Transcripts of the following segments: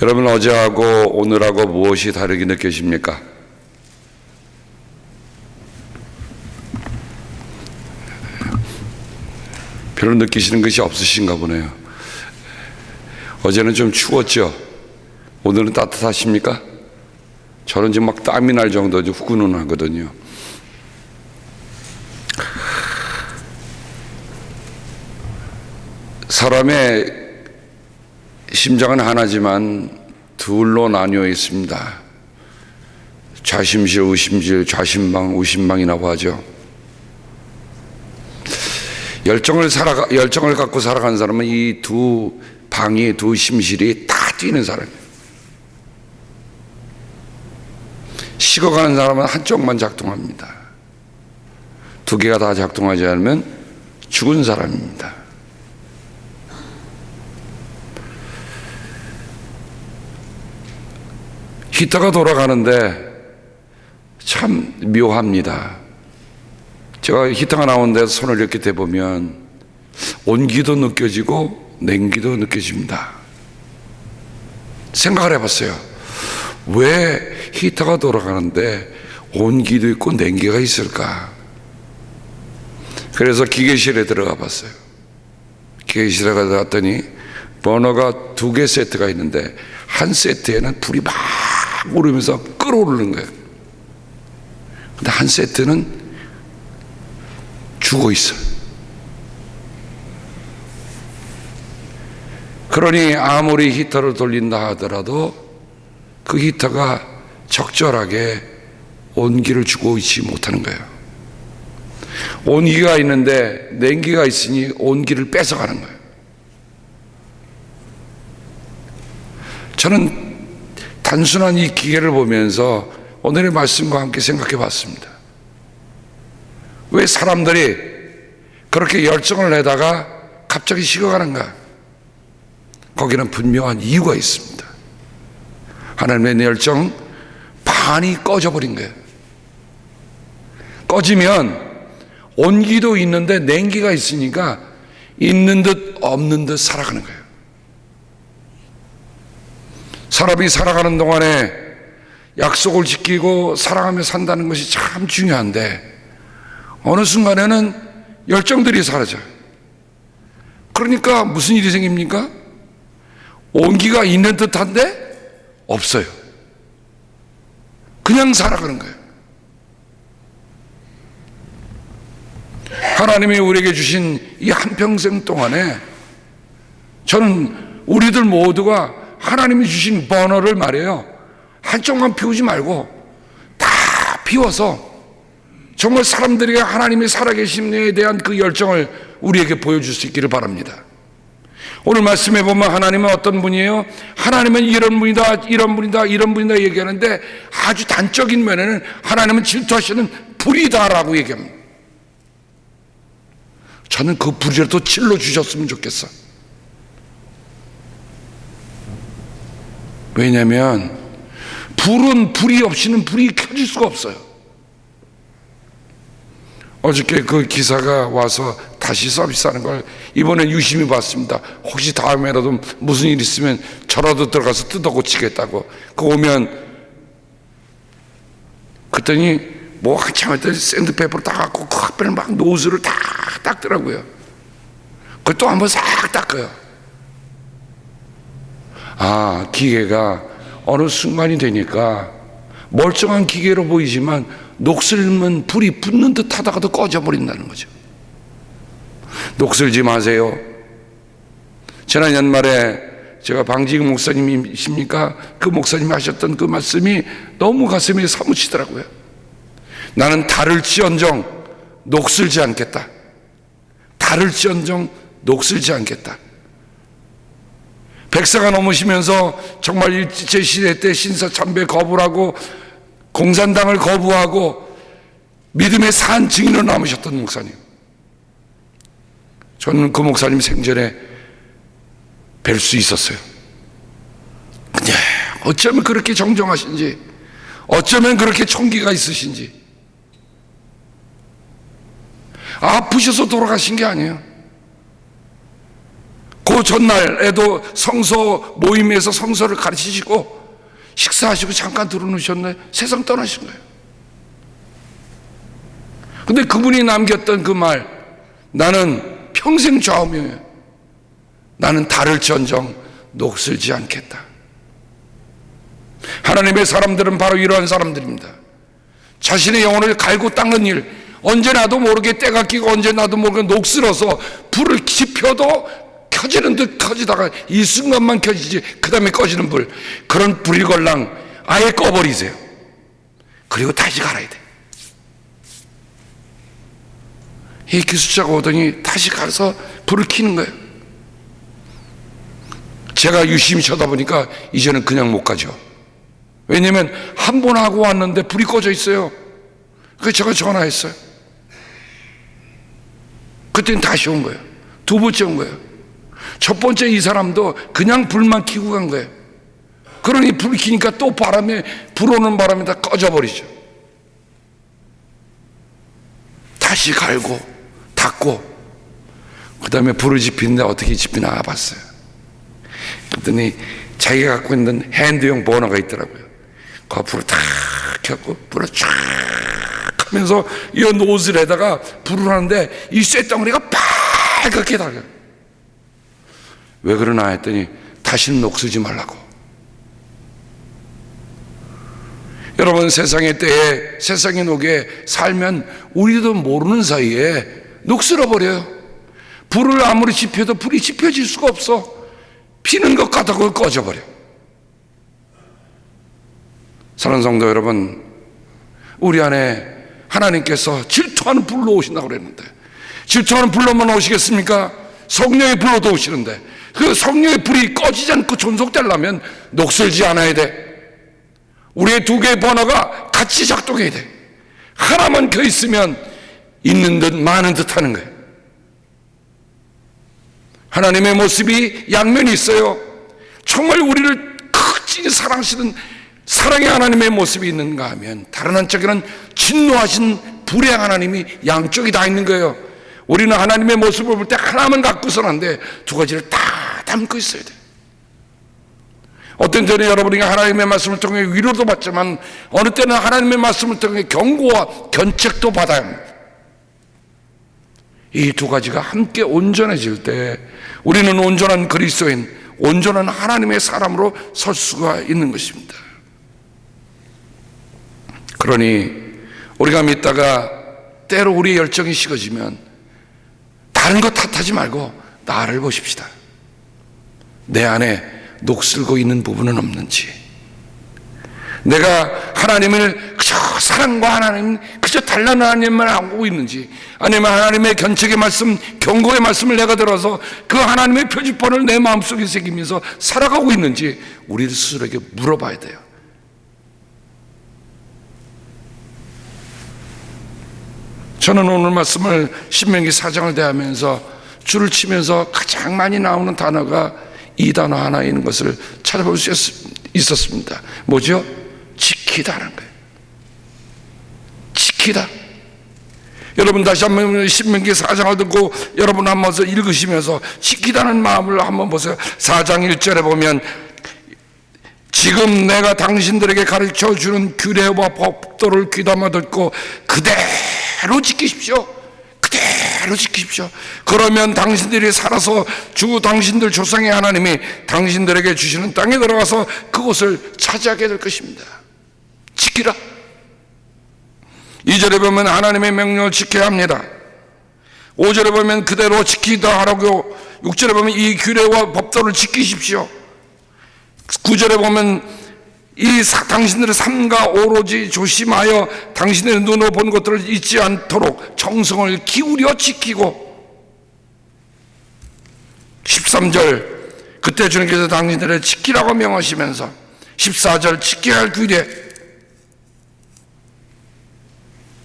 여러분, 어제하고 오늘하고 무엇이 다르게 느껴집니까? 별로 느끼시는 것이 없으신가 보네요. 어제는 좀 추웠죠? 오늘은 따뜻하십니까? 저는 지금 막 땀이 날 정도로 후끈하거든요. 사람의 심장은 하나지만 둘로 나뉘어 있습니다. 좌심실, 우심실, 좌심방, 우심방이라고 하죠. 열정을 갖고 살아가는 사람은 이 두 방이, 두 심실이 다 뛰는 사람이에요. 식어가는 사람은 한쪽만 작동합니다. 두 개가 다 작동하지 않으면 죽은 사람입니다. 히터가 돌아가는데 참 묘합니다. 제가 히터가 나온 데서 손을 이렇게 대보면 온기도 느껴지고 냉기도 느껴집니다. 생각을 해봤어요. 왜 히터가 돌아가는데 온기도 있고 냉기가 있을까? 그래서 기계실에 들어가 봤어요. 기계실에 들어갔더니 버너가 2개 세트가 있는데 한 세트에는 불이 막 오르면서 끓어오르는 거예요. 근데 한 세트는 죽어 있어요. 그러니 아무리 히터를 돌린다 하더라도 그 히터가 적절하게 온기를 주고 있지 못하는 거예요. 온기가 있는데 냉기가 있으니 온기를 뺏어가는 거예요. 저는 단순한 이 기계를 보면서 오늘의 말씀과 함께 생각해 봤습니다. 왜 사람들이 그렇게 열정을 내다가 갑자기 식어가는가? 거기는 분명한 이유가 있습니다. 하나님의 열정 반이 꺼져버린 거예요. 꺼지면 온기도 있는데 냉기가 있으니까 있는 듯 없는 듯 살아가는 거예요. 사람이 살아가는 동안에 약속을 지키고 사랑하며 산다는 것이 참 중요한데 어느 순간에는 열정들이 사라져요. 그러니까 무슨 일이 생깁니까? 온기가 있는 듯한데 없어요. 그냥 살아가는 거예요. 하나님이 우리에게 주신 이 한평생 동안에 저는 우리들 모두가 하나님이 주신 버너를 말이에요. 한쪽만 피우지 말고 다 피워서 정말 사람들에게 하나님이 살아계심에 대한 그 열정을 우리에게 보여줄 수 있기를 바랍니다. 오늘 말씀해 보면 하나님은 어떤 분이에요? 하나님은 이런 분이다, 이런 분이다, 이런 분이다 얘기하는데 아주 단적인 면에는 하나님은 질투하시는 불이다라고 얘기합니다. 저는 그 불이라도 찔러 주셨으면 좋겠어. 왜냐하면 불이 없이는 불이 켜질 수가 없어요. 어저께 그 기사가 와서 다시 서비스하는 걸 이번엔 유심히 봤습니다. 혹시 다음에라도 무슨 일 있으면 저라도 들어가서 뜯어 고치겠다고. 그 오면 그랬더니 뭐 한참 했더니 샌드페이퍼로 다 갖고 그 앞에는 막 노즐을 다 닦더라고요. 그걸 또 한번 싹 닦아요. 아, 기계가 어느 순간이 되니까 멀쩡한 기계로 보이지만 녹슬면 불이 붙는 듯 하다가도 꺼져버린다는 거죠. 녹슬지 마세요. 지난 연말에 제가 방지익 목사님이십니까? 그 목사님이 하셨던 그 말씀이 너무 가슴에 사무치더라고요. 나는 달을지언정 녹슬지 않겠다. 달을지언정 녹슬지 않겠다. 백세가 넘으시면서 정말 일제시대 때 신사참배 거부를 하고 공산당을 거부하고 믿음의 산 증인으로 남으셨던 목사님. 저는 그 목사님 생전에 뵐 수 있었어요. 근데 어쩌면 그렇게 정정하신지, 어쩌면 그렇게 총기가 있으신지. 아프셔서 돌아가신 게 아니에요. 그 전날에도 성서 모임에서 성서를 가르치시고 식사하시고 잠깐 들어놓으셨네. 세상 떠나신 거예요. 근데 그분이 남겼던 그 말, 나는 평생 좌우명이에요. 나는 달을지언정 녹슬지 않겠다. 하나님의 사람들은 바로 이러한 사람들입니다. 자신의 영혼을 갈고 닦는 일, 언제 나도 모르게 때가 끼고 언제 나도 모르게 녹슬어서 불을 지펴도 켜지는 듯 켜지다가 이 순간만 켜지지 그 다음에 꺼지는 불, 그런 불이걸랑 아예 꺼버리세요. 그리고 다시 갈아야 돼. 이 기술자가 오더니 다시 가서 불을 켜는 거예요. 제가 유심히 쳐다보니까 이제는 그냥 못 가죠. 왜냐면 한 번 하고 왔는데 불이 꺼져 있어요. 그래서 제가 전화했어요. 그때는 다시 온 거예요. 두 번째 온 거예요. 첫 번째 이 사람도 그냥 불만 켜고 간 거예요. 그러니 불 켜니까 또 바람에, 불어오는 바람에 다 꺼져버리죠. 다시 갈고 닫고 그 다음에 불을 지피는데 어떻게 지피나 봤어요. 그랬더니 자기가 갖고 있는 핸드용 버너가 있더라고요. 그 불을 탁 켰고 불을 쫙 하면서 이 노즐에다가 불을 하는데 이 쇳덩어리가 빨갛게 달려요. 왜 그러나 했더니 다시는 녹슬지 말라고. 여러분, 세상의 때에 세상의 녹에 살면 우리도 모르는 사이에 녹슬어 버려요. 불을 아무리 지펴도 불이 지펴질 수가 없어. 피는 것 같다고 꺼져버려. 사랑하는 성도 여러분, 우리 안에 하나님께서 질투하는 불로 오신다고 그랬는데 질투하는 불로만 오시겠습니까? 성령의 불로도 오시는데 그 성령의 불이 꺼지지 않고 존속되려면 녹슬지 않아야 돼. 우리의 두 개의 번호가 같이 작동해야 돼. 하나만 켜 있으면 있는 듯 많은 듯 하는 거예요. 하나님의 모습이 양면이 있어요. 정말 우리를 극진히 사랑하시는 사랑의 하나님의 모습이 있는가 하면 다른 한쪽에는 진노하신 불의 하나님이 양쪽이 다 있는 거예요. 우리는 하나님의 모습을 볼 때 하나만 갖고서는 안 돼. 두 가지를 다 담고 있어야 돼. 어떤 때는 여러분이 하나님의 말씀을 통해 위로도 받지만 어느 때는 하나님의 말씀을 통해 경고와 견책도 받아야 합니다. 이 두 가지가 함께 온전해질 때 우리는 온전한 그리스도인, 온전한 하나님의 사람으로 설 수가 있는 것입니다. 그러니 우리가 믿다가 때로 우리의 열정이 식어지면 다른 거 탓하지 말고 나를 보십시다. 내 안에 녹슬고 있는 부분은 없는지, 내가 하나님을 그저 사랑과 하나님, 그저 단란한 하나님만 알고 있는지, 아니면 하나님의 견책의 말씀, 경고의 말씀을 내가 들어서 그 하나님의 표지판을 내 마음속에 새기면서 살아가고 있는지 우리 스스로에게 물어봐야 돼요. 저는 오늘 말씀을 신명기 4장을 대하면서 줄을 치면서 가장 많이 나오는 단어가 이 단어 하나인 것을 찾아볼 수 있었습니다. 뭐죠? 지키다는 거예요. 지키다. 여러분 다시 한번 신명기 4장을 듣고 여러분 한번 읽으시면서 지키다는 마음을 한번 보세요. 4장 1절에 보면 지금 내가 당신들에게 가르쳐주는 규례와 법도를 귀담아 듣고 그대로 지키십시오. 그대로 지키십시오. 그러면 당신들이 살아서 주 당신들 조상의 하나님이 당신들에게 주시는 땅에 들어가서 그곳을 차지하게 될 것입니다. 지키라. 2절에 보면 하나님의 명령을 지켜야 합니다. 5절에 보면 그대로 지키다 하라고, 6절에 보면 이 규례와 법도를 지키십시오. 9절에 보면 당신들의 삶과 오로지 조심하여 당신의 눈으로 본 것들을 잊지 않도록 정성을 기울여 지키고, 13절 그때 주님께서 당신들을 지키라고 명하시면서 14절 지켜야 할 규례.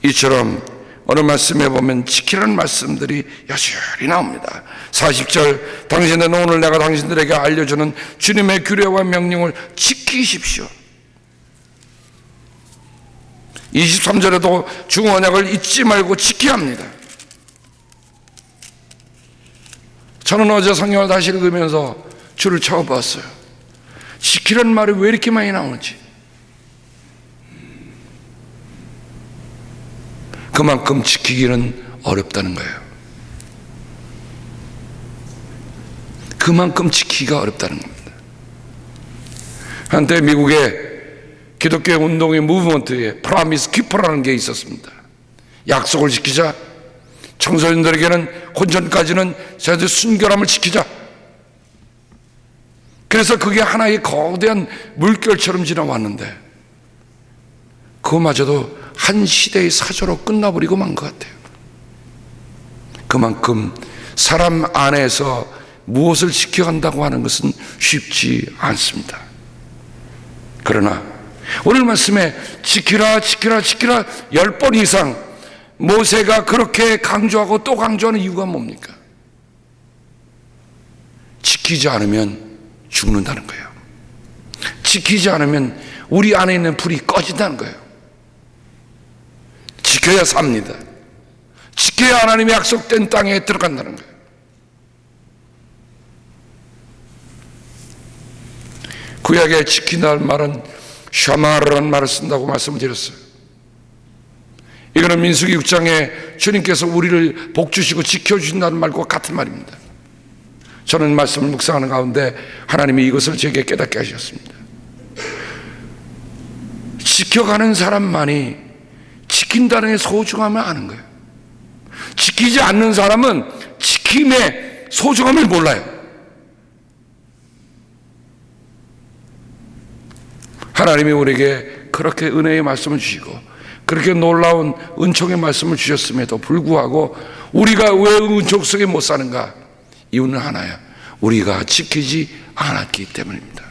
이처럼 어느 말씀에 보면 지키라는 말씀들이 여실히 나옵니다. 40절 당신은 오늘 내가 당신들에게 알려주는 주님의 규례와 명령을 지키십시오. 23절에도 주 언약을 잊지 말고 지켜야 합니다. 저는 어제 성경을 다시 읽으면서 줄을 쳐봤어요. 지키라는 말이 왜 이렇게 많이 나오는지. 그만큼 지키기는 어렵다는 거예요. 그만큼 지키기가 어렵다는 겁니다. 한때 미국의 기독교 운동의 무브먼트에 프라미스 키퍼라는 게 있었습니다. 약속을 지키자. 청소년들에게는 혼전까지는 저희들 순결함을 지키자. 그래서 그게 하나의 거대한 물결처럼 지나왔는데 그거마저도 한 시대의 사조로 끝나버리고 만 것 같아요. 그만큼 사람 안에서 무엇을 지켜간다고 하는 것은 쉽지 않습니다. 그러나 오늘 말씀에 지키라 지키라 지키라 10번 이상 모세가 그렇게 강조하고 또 강조하는 이유가 뭡니까? 지키지 않으면 죽는다는 거예요. 지키지 않으면 우리 안에 있는 불이 꺼진다는 거예요. 지켜야 삽니다. 지켜야 하나님의 약속된 땅에 들어간다는 거예요. 구약에 지킨다는 말은 샤마르라는 말을 쓴다고 말씀을 드렸어요. 이거는 민수기 6장에 주님께서 우리를 복주시고 지켜주신다는 말과 같은 말입니다. 저는 말씀을 묵상하는 가운데 하나님이 이것을 제게 깨닫게 하셨습니다. 지켜가는 사람만이 지킨다는 게 소중함을 아는 거예요. 지키지 않는 사람은 지킴의 소중함을 몰라요. 하나님이 우리에게 그렇게 은혜의 말씀을 주시고 그렇게 놀라운 은총의 말씀을 주셨음에도 불구하고 우리가 왜 은총 속에 못 사는가? 이유는 하나야. 우리가 지키지 않았기 때문입니다.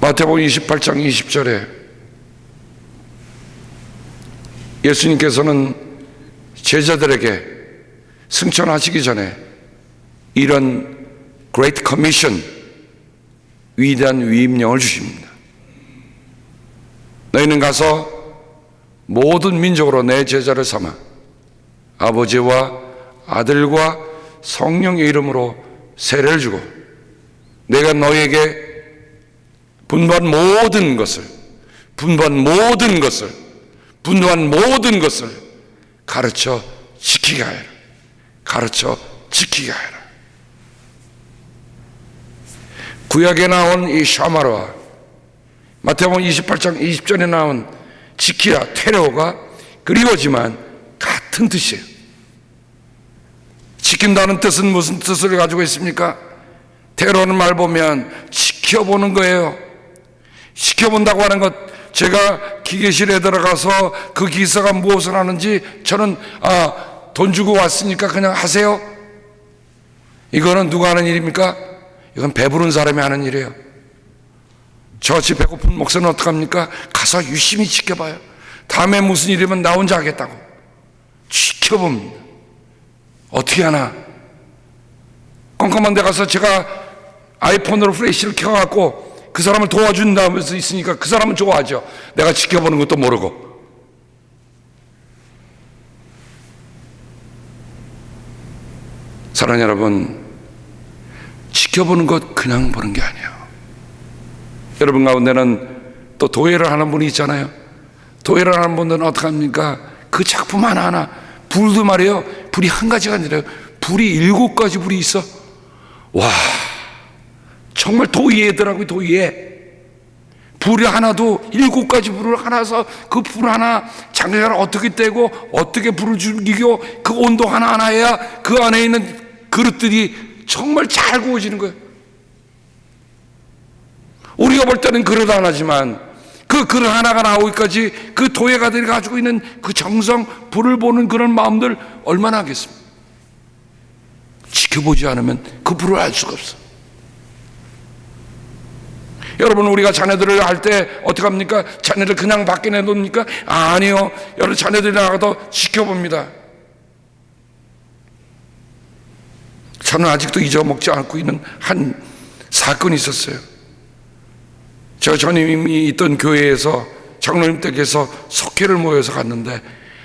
마태복음 28장 20절에 예수님께서는 제자들에게 승천하시기 전에 이런 Great Commission, 위대한 위임령을 주십니다. 너희는 가서 모든 민족으로 내 제자를 삼아 아버지와 아들과 성령의 이름으로 세례를 주고 내가 너희에게 분부한 모든 것을 가르쳐 지키게 하여라. 가르쳐 지키게 하여라. 구약에 나온 이 샤마르와 마태복음 28장 20절에 나온 지키라, 테레오가 그리워지만 같은 뜻이에요. 지킨다는 뜻은 무슨 뜻을 가지고 있습니까? 테레오는 말 보면 지켜보는 거예요. 지켜본다고 하는 것, 제가 기계실에 들어가서 그 기사가 무엇을 하는지 저는 돈 주고 왔으니까 그냥 하세요. 이거는 누가 하는 일입니까? 이건 배부른 사람이 하는 일이에요. 저같이 배고픈 목사는 어떡합니까? 가서 유심히 지켜봐요. 다음에 무슨 일이면 나 혼자 하겠다고 지켜봅니다. 어떻게 하나? 깜깜한 데 가서 제가 아이폰으로 플래시를 켜갖고 그 사람을 도와준다면서 있으니까 그 사람은 좋아하죠. 내가 지켜보는 것도 모르고. 사랑하는 여러분, 지켜보는 것 그냥 보는 게 아니에요. 여러분 가운데는 또 도예를 하는 분이 있잖아요. 도예를 하는 분들은 어떻게 합니까? 그 작품 하나하나 불도 말이에요. 불이 한 가지가 아니라요. 불이 7가지 불이 있어. 와, 정말 도예더라고요. 도예. 불이 하나도 7가지 불을 하나서 그 불 하나 장작을 어떻게 떼고 어떻게 불을 죽이고 그 온도 하나하나 해야 그 안에 있는 그릇들이 정말 잘 구워지는 거예요. 우리가 볼 때는 그릇 하나지만 그 그릇 하나가 나오기까지 그 도예가들이 가지고 있는 그 정성, 불을 보는 그런 마음들 얼마나 하겠습니까? 지켜보지 않으면 그 불을 알 수가 없어. 여러분, 우리가 자녀들을 할 때 어떻게 합니까? 자녀를 그냥 밖에 내놓습니까? 아니요. 여러분, 자녀들이 나가도 지켜봅니다. 저는 아직도 잊어먹지 않고 있는 한 사건이 있었어요. 저 전임이 있던 교회에서 장로님 댁에서 석회를 모여서 갔는데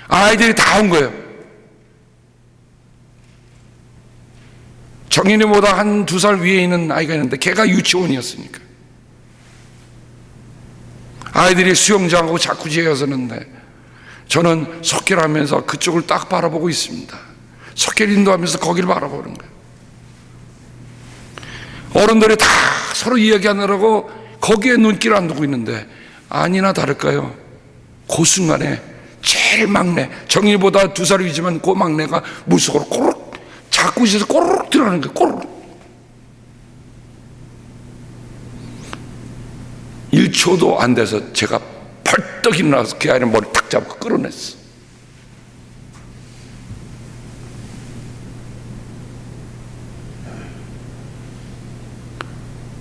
아이들이 다 온 거예요. 정인이보다 한 2살 위에 있는 아이가 있는데 걔가 유치원이었으니까 아이들이 수영장하고 자쿠지에 가서는데 저는 석회를 하면서 그쪽을 딱 바라보고 있습니다. 석회를 인도하면서 거기를 바라보는 거예요. 어른들이 다 서로 이야기하느라고 거기에 눈길을 안 두고 있는데 아니나 다를까요? 그 순간에 제일 막내, 정일보다 2살 위지만 그 막내가 물속으로 꼬르륵 자꾸지에서 꼬르륵 들어가는 거예요. 꼬르륵 1초도 안 돼서 제가 벌떡 일어나서 그 아이를 머리 탁 잡고 끌어냈어.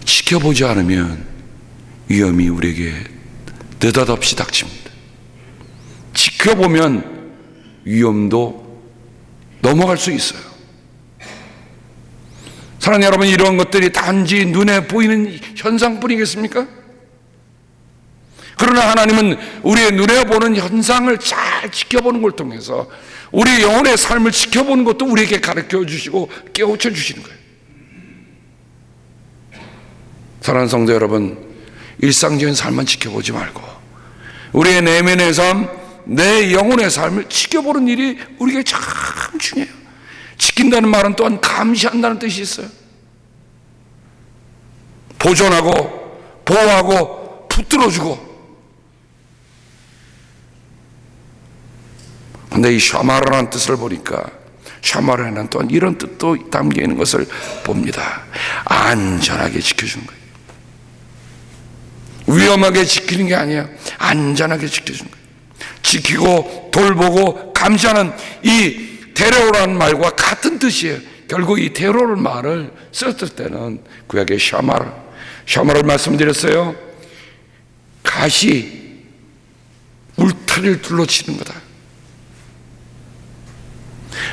지켜보지 않으면 위험이 우리에게 느닷없이 닥칩니다. 지켜보면 위험도 넘어갈 수 있어요. 사랑하는 여러분, 이런 것들이 단지 눈에 보이는 현상뿐이겠습니까? 그러나 하나님은 우리의 눈에 보는 현상을 잘 지켜보는 걸 통해서 우리의 영혼의 삶을 지켜보는 것도 우리에게 가르쳐 주시고 깨우쳐 주시는 거예요. 사랑하는 성도 여러분, 일상적인 삶만 지켜보지 말고 우리의 내면의 삶, 내 영혼의 삶을 지켜보는 일이 우리에게 참 중요해요. 지킨다는 말은 또한 감시한다는 뜻이 있어요. 보존하고 보호하고 붙들어주고. 근데 이 샤마르라는 뜻을 보니까 샤마르에는 또한 이런 뜻도 담겨 있는 것을 봅니다. 안전하게 지켜주는 거예요. 위험하게 지키는 게 아니야. 안전하게 지켜주는 거예요. 지키고 돌보고 감시하는 이 데려오라는 말과 같은 뜻이에요. 결국 이 데려오는 말을 썼을 때는 구약의 샤마를 말씀드렸어요. 가시 울타리를 둘러치는 거다.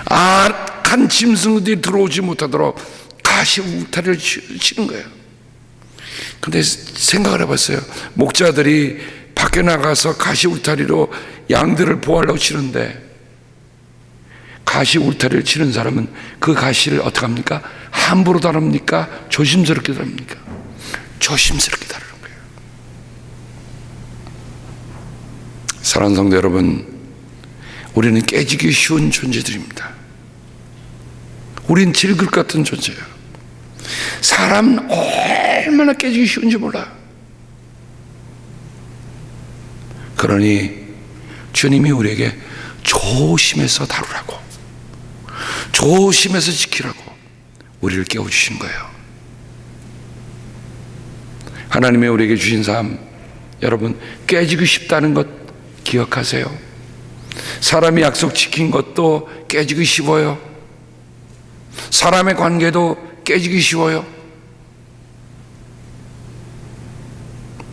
악한 짐승들이 들어오지 못하도록 가시 울타리를 치는 거예요. 근데 생각을 해봤어요. 목자들이 밖에 나가서 가시 울타리로 양들을 보호하려고 치는데 가시 울타리를 치는 사람은 그 가시를 어떻게 합니까? 함부로 다룹니까? 조심스럽게 다룹니까? 조심스럽게 다루는 거예요. 사랑하는 성도 여러분, 우리는 깨지기 쉬운 존재들입니다. 우린 질글 같은 존재예요. 사람은 얼마나 깨지기 쉬운지 몰라. 그러니 주님이 우리에게 조심해서 다루라고, 조심해서 지키라고 우리를 깨워주신 거예요. 하나님의 우리에게 주신 삶, 여러분 깨지기 쉽다는 것 기억하세요. 사람이 약속 지킨 것도 깨지기 쉬워요. 사람의 관계도 깨지기 쉬워요.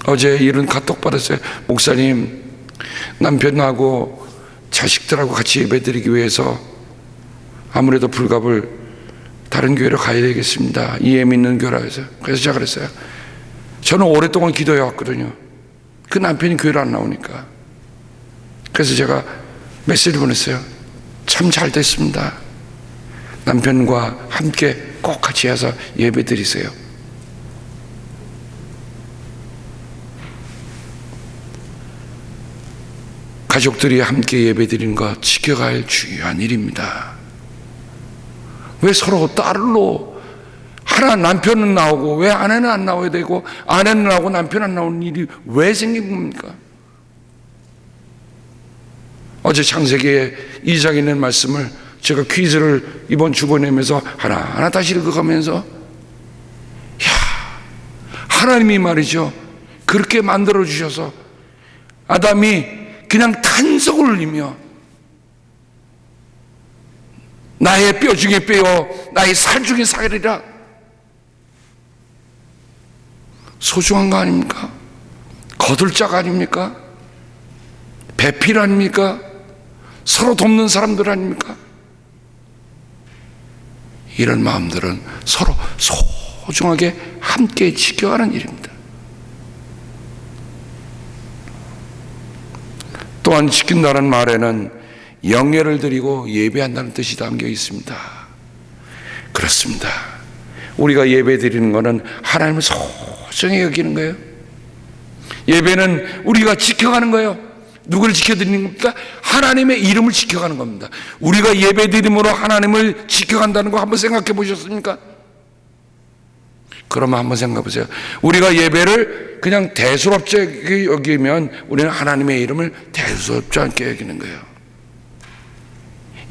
어제 이런 카톡 받았어요. 목사님, 남편하고 자식들하고 같이 예배드리기 위해서 아무래도 불갑을 다른 교회로 가야 되겠습니다. 이해 믿는 교회라 해서. 그래서 제가 그랬어요. 저는 오랫동안 기도해 왔거든요. 그 남편이 교회를 안 나오니까. 그래서 제가 메시지를 보냈어요. 참 잘 됐습니다. 남편과 함께 꼭 같이 해서 예배 드리세요. 가족들이 함께 예배 드리는 것 지켜가야 할 중요한 일입니다. 왜 서로 딸로 하나 남편은 나오고 왜 아내는 안 나와야 되고 아내는 나오고 남편 안 나오는 일이 왜 생긴 겁니까? 어제 창세기에 2장에 있는 말씀을 제가 퀴즈를 이번 주 보내면서 하나하나 다시 읽어가면서 하나님이 말이죠, 그렇게 만들어 주셔서 아담이 그냥 탄성을 울리며 나의 뼈 중에 뼈요 나의 살 중에 살이라. 소중한 거 아닙니까? 거둘 짝 아닙니까? 배필 아닙니까? 서로 돕는 사람들 아닙니까? 이런 마음들은 서로 소중하게 함께 지켜가는 일입니다. 또한 지킨다는 말에는 영예를 드리고 예배한다는 뜻이 담겨 있습니다. 그렇습니다. 우리가 예배 드리는 것은 하나님을 소중히 여기는 거예요. 예배는 우리가 지켜가는 거예요. 누구를 지켜드리는 겁니까? 하나님의 이름을 지켜가는 겁니다. 우리가 예배 드림으로 하나님을 지켜간다는 거 한번 생각해 보셨습니까? 그러면 한번 생각해 보세요. 우리가 예배를 그냥 대수롭지 여기면 우리는 하나님의 이름을 대수롭지 않게 여기는 거예요.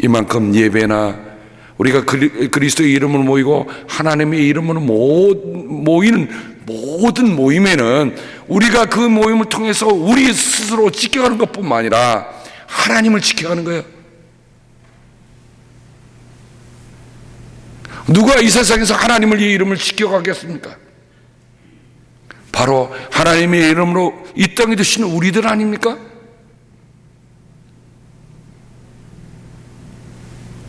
이만큼 예배나 우리가 그리스도의 이름으로 모이고 하나님의 이름으로 모이는 모든 모임에는 우리가 그 모임을 통해서 우리 스스로 지켜가는 것뿐만 아니라 하나님을 지켜가는 거예요. 누가 이 세상에서 하나님의 이름을 지켜가겠습니까? 바로 하나님의 이름으로 이 땅에 드시는 우리들 아닙니까?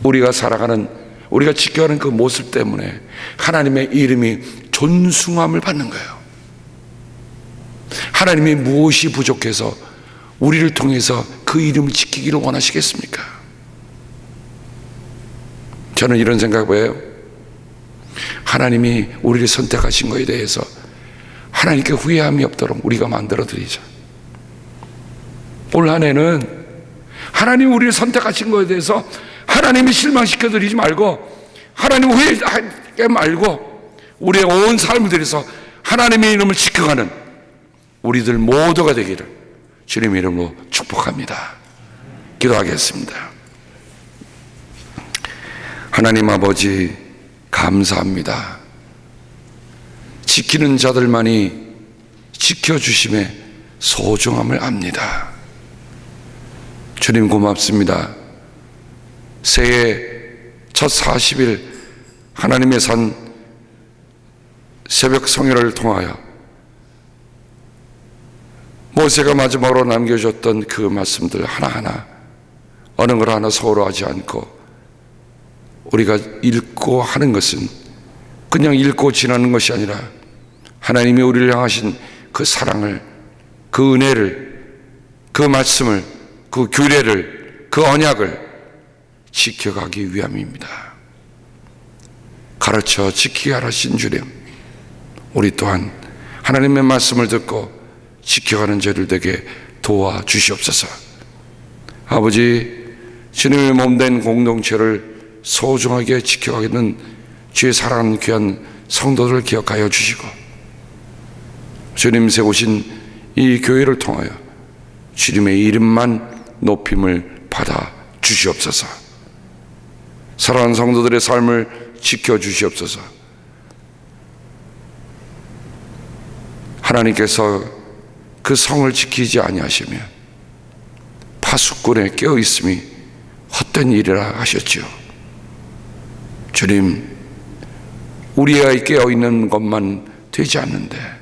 우리가 살아가는, 우리가 지켜가는 그 모습 때문에 하나님의 이름이 존숭함을 받는 거예요. 하나님이 무엇이 부족해서 우리를 통해서 그 이름을 지키기를 원하시겠습니까? 저는 이런 생각을 해요. 하나님이 우리를 선택하신 것에 대해서 하나님께 후회함이 없도록 우리가 만들어 드리자. 올 한 해는 하나님 우리를 선택하신 것에 대해서 하나님이 실망시켜 드리지 말고, 하나님 후회하게 말고, 우리의 온 삶을 들여서 하나님의 이름을 지켜가는 우리들 모두가 되기를 주님의 이름으로 축복합니다. 기도하겠습니다. 하나님 아버지, 감사합니다. 지키는 자들만이 지켜주심의 소중함을 압니다. 주님 고맙습니다. 새해 첫 40일 하나님의 산 새벽 성회를 통하여 모세가 마지막으로 남겨줬던 그 말씀들 하나하나 어느 걸 하나 소홀하지 않고 우리가 읽고 하는 것은 그냥 읽고 지나는 것이 아니라 하나님이 우리를 향하신 그 사랑을, 그 은혜를, 그 말씀을, 그 규례를, 그 언약을 지켜가기 위함입니다. 가르쳐 지키게 하신 주님, 우리 또한 하나님의 말씀을 듣고 지켜가는 저들 되게 도와주시옵소서. 아버지, 주님의 몸된 공동체를 소중하게 지켜가겠는 주의 사랑하는 귀한 성도들을 기억하여 주시고, 주님 세우신 이 교회를 통하여 주님의 이름만 높임을 받아 주시옵소서. 사랑하는 성도들의 삶을 지켜주시옵소서. 하나님께서 그 성을 지키지 아니하시면 파수꾼에 깨어있음이 헛된 일이라 하셨지요. 주님, 우리가 깨어있는 것만 되지 않는데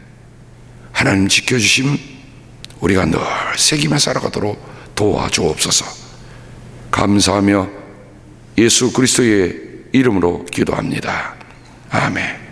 하나님 지켜주심 우리가 늘 새기며 살아가도록 도와주옵소서. 감사하며 예수 그리스도의 이름으로 기도합니다. 아멘.